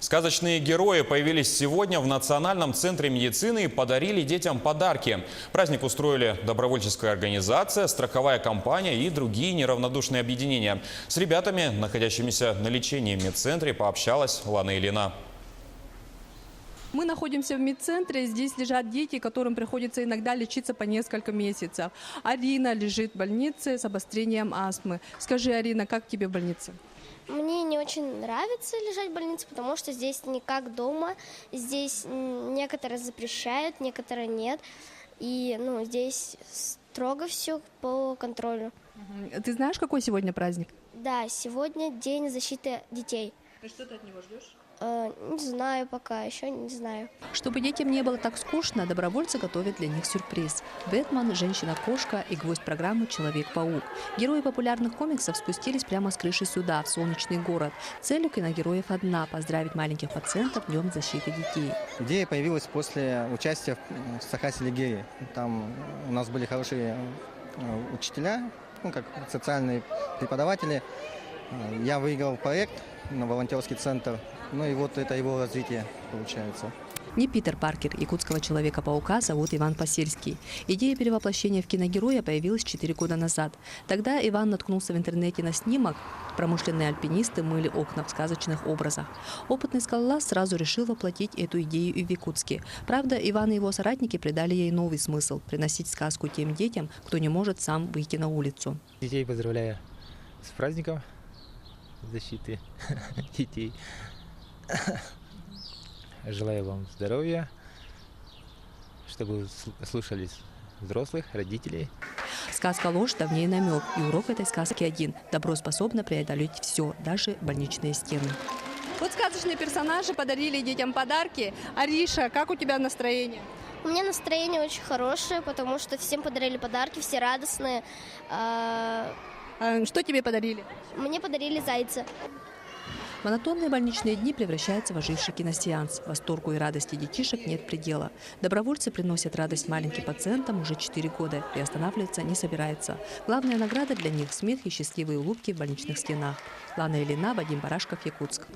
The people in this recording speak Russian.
Сказочные герои появились сегодня в Национальном центре медицины и подарили детям подарки. Праздник устроили добровольческая организация, страховая компания и другие неравнодушные объединения. С ребятами, находящимися на лечении в медцентре, пообщалась Лана Ильина. Мы находимся в медцентре, здесь лежат дети, которым приходится иногда лечиться по несколько месяцев. Арина лежит в больнице с обострением астмы. Скажи, Арина, как тебе в больнице? Мне не очень нравится лежать в больнице, потому что здесь не как дома. Здесь некоторые запрещают, некоторые нет. И здесь строго все по контролю. Ты знаешь, какой сегодня праздник? Да, сегодня день защиты детей. Что ты от него ждешь? Не знаю пока, еще не знаю. Чтобы детям не было так скучно, добровольцы готовят для них сюрприз. Бэтмен, Женщина-кошка и гвоздь программы «Человек-паук». Герои популярных комиксов спустились прямо с крыши сюда, в солнечный город. Цель у киногероев одна – поздравить маленьких пациентов Днем защиты детей. Идея появилась после участия в Сахасе Лигеи. Там у нас были хорошие учителя, как социальные преподаватели. Я выиграл проект на волонтерский центр. И вот это его развитие получается. Не Питер Паркер якутского Человека-паука зовут Иван Посельский. Идея перевоплощения в киногероя появилась 4 года назад. Тогда Иван наткнулся в интернете на снимок. Промышленные альпинисты мыли окна в сказочных образах. Опытный скалолаз сразу решил воплотить эту идею и в Якутске. Правда, Иван и его соратники придали ей новый смысл – приносить сказку тем детям, кто не может сам выйти на улицу. Детей поздравляю с праздником защиты детей. Желаю вам здоровья, чтобы слушались взрослых, родителей. Сказка «Ложь» давнее намек, и урок этой сказки один. Добро способно преодолеть все, даже больничные стены. Вот сказочные персонажи подарили детям подарки. Ариша, как у тебя настроение? У меня настроение очень хорошее, потому что всем подарили подарки, все радостные. Что тебе подарили? Мне подарили зайца. Монотонные больничные дни превращаются в оживший киносеанс. Восторгу и радости детишек нет предела. Добровольцы приносят радость маленьким пациентам уже 4 года и останавливаться не собираются. Главная награда для них – смех и счастливые улыбки в больничных стенах. Лана Ильина, Вадим Барашков, Якутск.